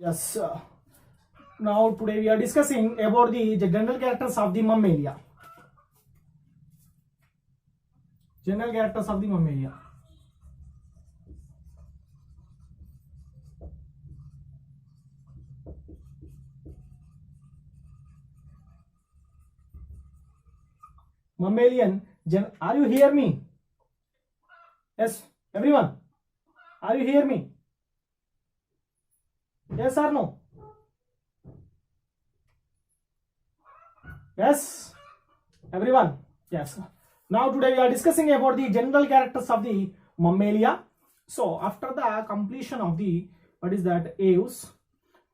Yes. Now today we are discussing about the general characters of the mammalia. General characters of the mammalia. Mammalian. Are you hear me? Yes, everyone. Are you hear me? Yes or no? Yes, everyone. Yes. Now today we are discussing about the general characters of the mammalia. So after the completion of the what is that aves,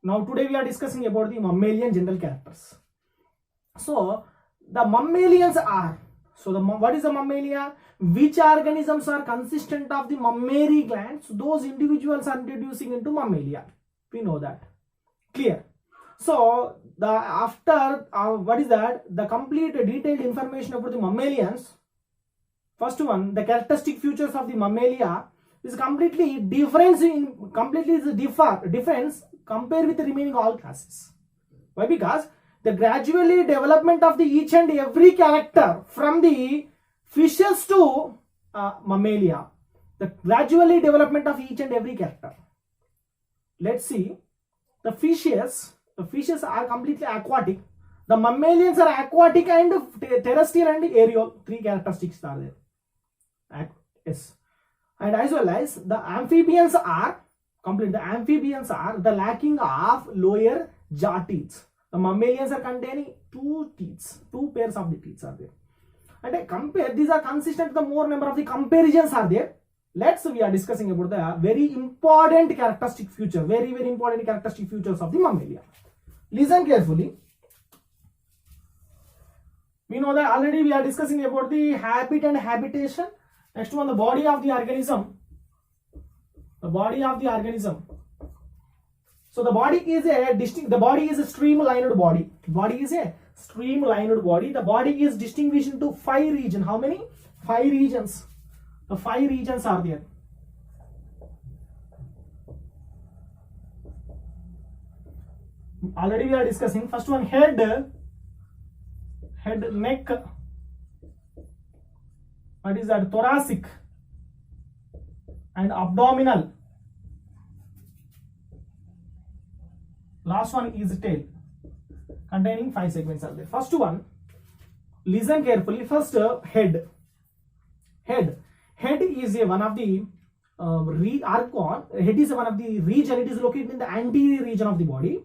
now today we are discussing about the mammalian general characters. So the mammalians are, what is the mammalia? Which organisms are consistent of the mammary glands? Those individuals are introducing into mammalia. We know that. Clear. So the after what is that? The complete detailed information about the mammalians. First one, the characteristic features of the mammalia is completely difference compared with the remaining all classes. Why? Because the gradually development of the each and every character from the fishes to mammalia. The gradually development of each and every character. Let's see. The fishes are completely aquatic. The mammalians are aquatic and terrestrial and aerial. Three characteristics are there. Yes. And as well as the amphibians are complete. The amphibians are the lacking of lower jaw teeth. The mammalians are containing two pairs of the teeth are there. And compare, these are consistent, the more number of the comparisons are there. We are discussing about the very important characteristic feature, very important characteristic features of the mammalia. Listen carefully. We know that already we are discussing about the habit and habitation. Next one, the body of the organism. The body of the organism. So the body is a streamlined body. Body is a streamlined body. The body is distinguished into 5 regions. How many? 5 regions. The 5 regions are there. Already we are discussing. First one, head, neck. What is that? Thoracic and abdominal. Last one is tail, containing 5 segments are there. First one, listen carefully. First, head. Head is one of the head is one of the region. It is located in the anterior region of the body.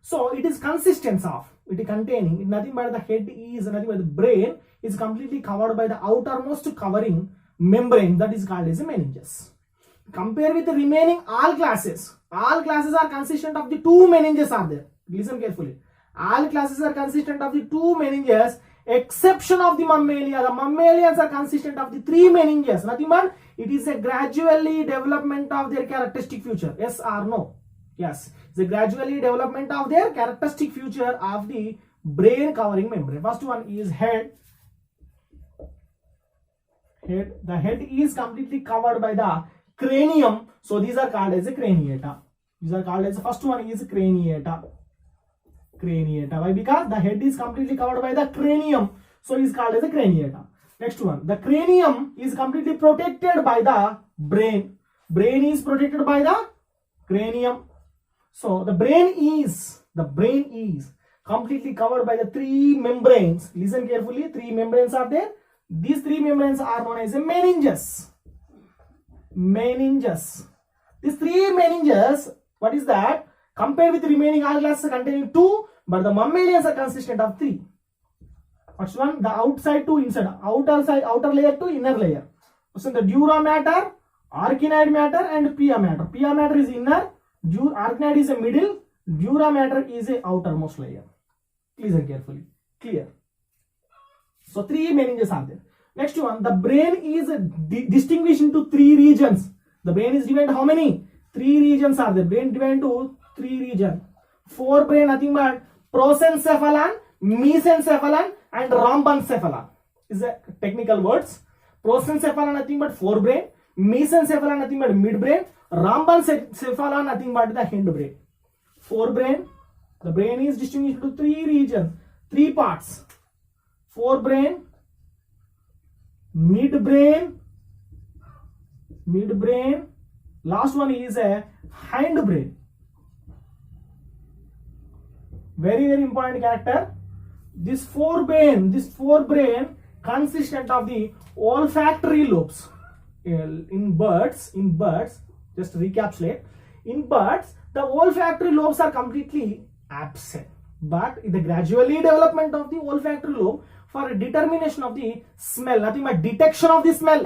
So it is consistence of it containing nothing but the head is nothing but the brain is completely covered by the outermost covering membrane that is called as a meninges. Compare with the remaining all classes. All classes are consistent of the 2 meninges are there. Listen carefully. All classes are consistent of the 2 meninges, exception of the mammalia. The mammalians are consistent of the 3 meninges. Nothing but it is a gradually development of their characteristic feature. Yes or no? Yes. It's a gradually development of their characteristic feature of the brain covering membrane. First one is head. The head is completely covered by the cranium. So these are called as a craniata. These are called as the first one is craniata. Why? Because the head is completely covered by the cranium. So it is called as a craniata. Next one. The cranium is completely protected by the brain. Brain is protected by the cranium. So the brain is completely covered by the 3 membranes. Listen carefully. 3 membranes are there. These 3 membranes are known as a meninges. These 3 meninges, what is that? Compare with the remaining all classes containing 2, but the mammalians are consistent of 3. First one, the outside to inside, outer layer to inner layer. So the dura mater, arachnoid matter, and pia mater. Pia mater is inner, arachnoid is a middle, dura mater is a outermost layer. Listen carefully. Clear. So 3 meninges are there. Next one, the brain is distinguished into 3 regions. The brain is divided how many? 3 regions are there. Brain divided into 3 regions. Forebrain nothing but prosencephalon, mesencephalon, and rhombencephalon. Is a technical words. Prosencephalon nothing but forebrain, mesencephalon nothing but midbrain, rhombencephalon nothing but the hindbrain. forebrain. The brain is distinguished into three regions, three parts: forebrain, midbrain, last one is a hindbrain. Very, very important character. This forebrain consistent of the olfactory lobes. In birds, just to recapitulate, in birds, the olfactory lobes are completely absent. But the gradually development of the olfactory lobe for determination of the smell, nothing but detection of the smell,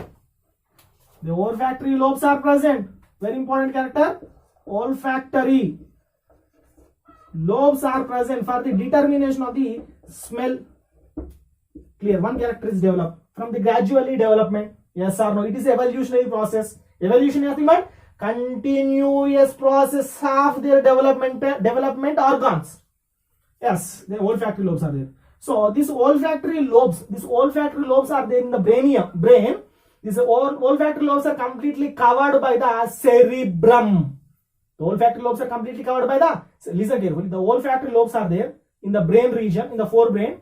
the olfactory lobes are present. Very important character. Olfactory lobes are present for the determination of the smell. Clear? One character is developed from the gradually development. Yes or no? It is evolutionary process. Evolution is nothing but continuous process of their development organs. Yes, the olfactory lobes are there. So these olfactory lobes are there in the brain. These olfactory lobes are completely covered by the cerebrum. The olfactory lobes are completely covered by the, listen carefully, the olfactory lobes are there in the brain region, in the forebrain,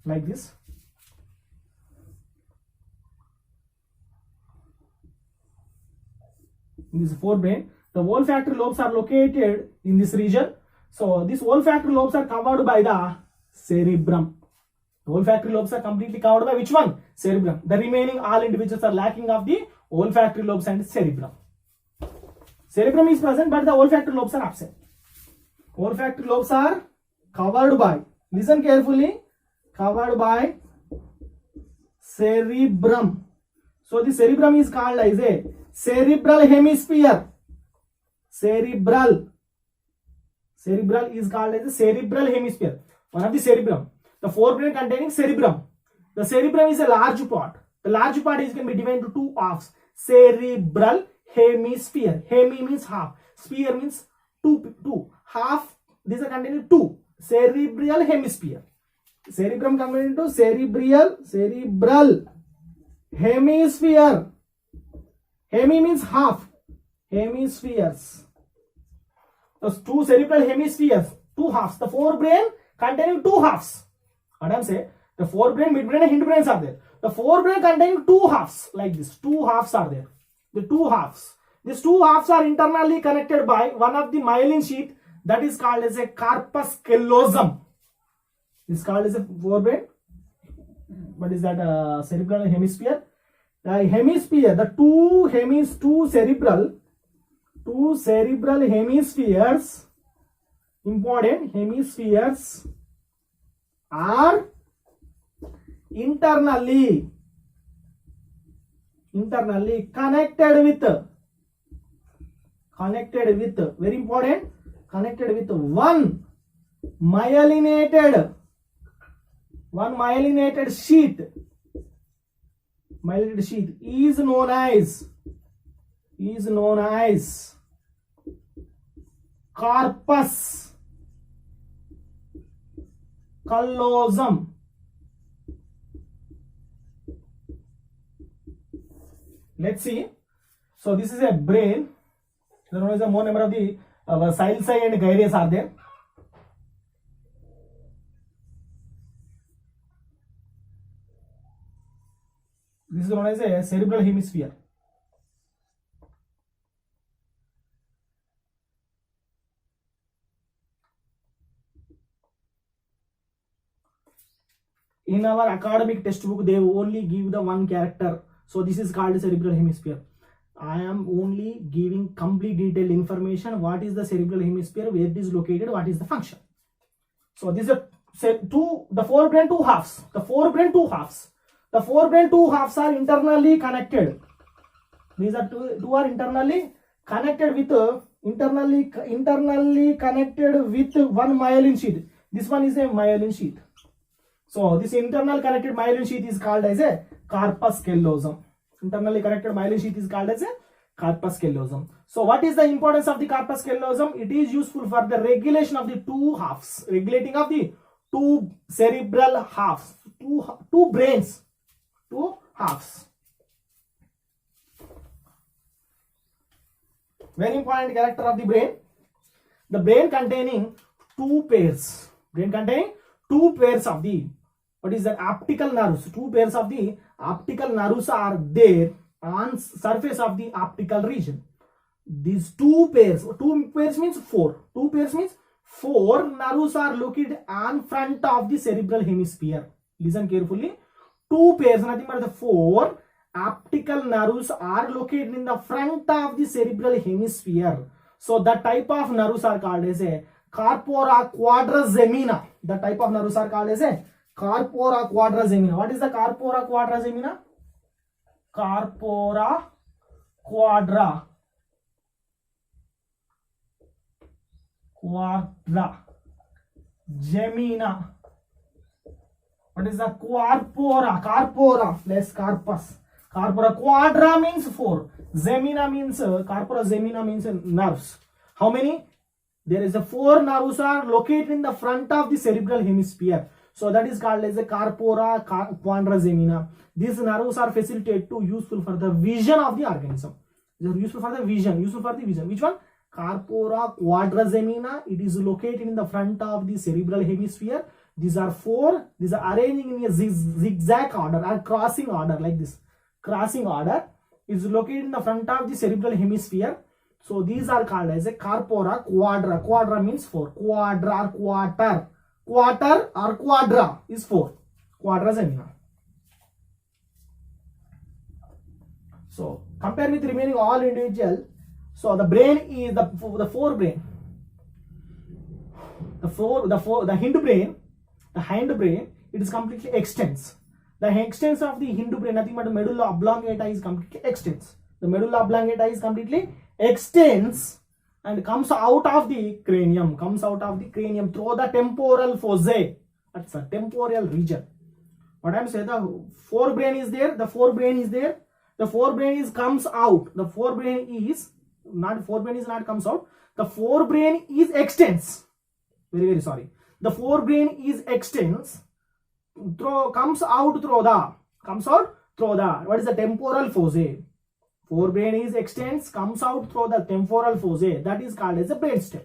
like this. In this forebrain, the olfactory lobes are located in this region. So these olfactory lobes are covered by the cerebrum. The olfactory lobes are completely covered by which one? Cerebrum. The remaining all individuals are lacking of the olfactory lobes and cerebrum. Cerebrum is present, but the olfactory lobes are absent. Olfactory lobes are covered by, listen carefully, covered by cerebrum. So the cerebrum is called as a cerebral hemisphere. Cerebral is called as a cerebral hemisphere. One of the cerebrum. The forebrain containing cerebrum. The cerebrum is a large part. The large part can be divided into two halves. Cerebral hemisphere. Hemi means half. Sphere means two. Half. These are containing two. Cerebral hemisphere. Cerebrum converted into cerebral hemisphere. Hemi means half. Hemispheres. Those two cerebral hemispheres, two halves. The forebrain containing two halves. What I am saying? The forebrain, midbrain, and hindbrains are there. The forebrain containing two halves, like this. Two halves are there. The two halves. These two halves are internally connected by one of the myelin sheath that is called as a corpus callosum. This is called as a forebrain. What is that? Cerebral hemisphere. The hemisphere, the two cerebral hemispheres, important hemispheres, are internally connected with, very important, connected with one myelinated sheath. Myelinated sheath is known as corpus callosum. Let's see. So this is a brain. There is a more number of the silci and gyrase are there. This is known as a cerebral hemisphere. In our academic textbook, they only give the one character. So this is called cerebral hemisphere. I am only giving complete detailed information. What is the cerebral hemisphere? Where it is located? What is the function? So this is the forebrain two halves. The forebrain two halves are internally connected. These are two are internally connected with internally connected with one myelin sheath. This one is a myelin sheath. So this internal connected myelin sheath is called as a corpus callosum. Internally connected myelin sheath is called as a corpus callosum. So what is the importance of the corpus callosum? It is useful for the regulation of the two halves, regulating of the two cerebral halves, two brains, two halves. Very important character of the brain. The brain containing two pairs. Brain containing two pairs of the, what is that, optical nerves. Two pairs of the optical nerves are there on surface of the optical region. These two pairs means four. Two pairs means four nerves are located on front of the cerebral hemisphere. Listen carefully. Two pairs, nothing but the four optical nerves are located in the front of the cerebral hemisphere. So the type of nerves are called as a corpora quadrazemina. The type of nerves are called as a corpora quadrazemina. What is the corpora quadrazemina? Corpora quadrazemina. What is the corpora less corpus. Corpora quadra means four. Zemina means corpora zemina means nerves. How many? There is a four nerves are located in the front of the cerebral hemisphere. So that is called as a corpora quadrazemina. These nerves are facilitated to useful for the vision of the organism. They are useful for the vision. Which one? Corpora quadrazemina. It is located in the front of the cerebral hemisphere. These are four. These are arranging in a zigzag order or crossing order like this. Crossing order is located in the front of the cerebral hemisphere. So these are called as a corpora quadra. Quadra means four. Quadra or quarter. Quarter or quadra is four. Quadrazemina. So compare with remaining all individual. So the brain is the forebrain. The hindbrain, it is completely extends. The extents of the hindbrain, nothing but the medulla oblongata is completely extends. The medulla oblongata is completely extends and comes out of the cranium. Through the temporal fossa. That's a temporal region. What I'm saying, the forebrain is there. The forebrain comes out. The forebrain is not comes out. The forebrain is extends. Very sorry. The forebrain is extends. Comes out through the. What is the temporal fossa? Forebrain is extends, comes out through the temporal fossa. That is called as a brainstem.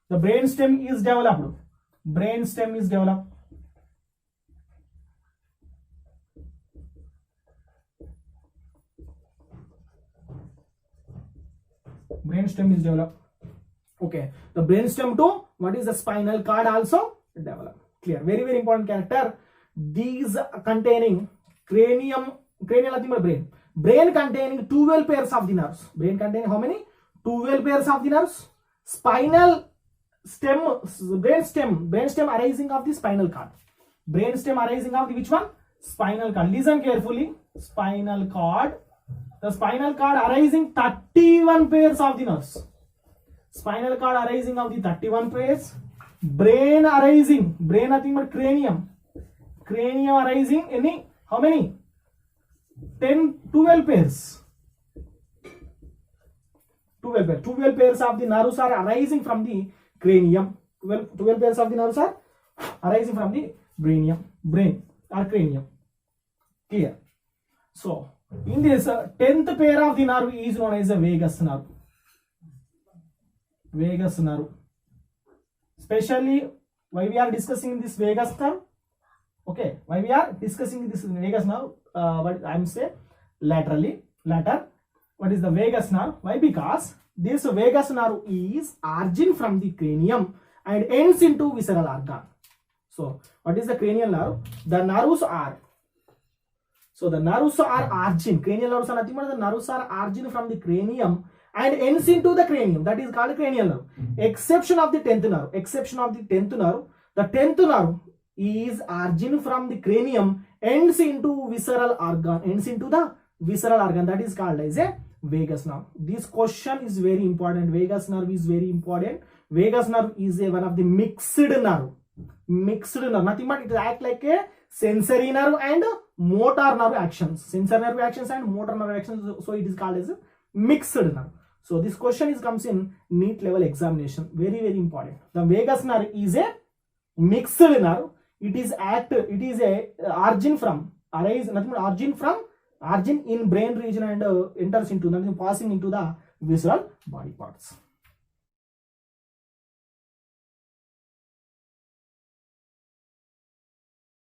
The brainstem is developed. Brainstem is developed. Okay. The brainstem too. What is the spinal cord also developed. Clear. Very important character. These containing cranial nothing but brain. Brain containing 12 pairs of the nerves. Brain containing how many? 12 pairs of the nerves. Spinal stem, brainstem arising of the spinal cord. Brainstem arising of the which one? Spinal cord. Listen carefully. Spinal cord. The spinal cord arising 31 pairs of the nerves. Spinal cord arising of the 31 pairs. Brain arising. Brain nothing but cranium. Cranium arising any how many? 12 pairs. 12 pairs of the nerves are arising from the cranium. 12 pairs of the nerves are arising from the brain or cranium. Clear. So in this 10th pair of the nerve is known as a vagus nerve. Vagus nerve. Especially why we are discussing this vagus nerve? Okay, why we are discussing this vagus nerve? But I am say later. What is the vagus nerve? Why? Because this vagus nerve is origin from the cranium and ends into visceral organ. So what is the cranial nerve? The nerves are. So the nerves are origin. Cranial nerves are nothing but the nerves are origin from the cranium and ends into the cranium. That is called cranial nerve. Exception of the 10th nerve. The 10th nerve is origin from the cranium, ends into visceral organ. That is called as a vagus nerve. This question is very important. Vagus nerve is very important. Vagus nerve is one of the mixed nerve. Nothing but it acts like a sensory nerve and motor nerve actions. Sensory nerve actions and motor nerve actions. So it is called as a mixed nerve. So this question comes in NEET level examination. Very important. The vagus nerve is a mixed nerve. It is a origin in brain region and enters into passing into the visceral body parts.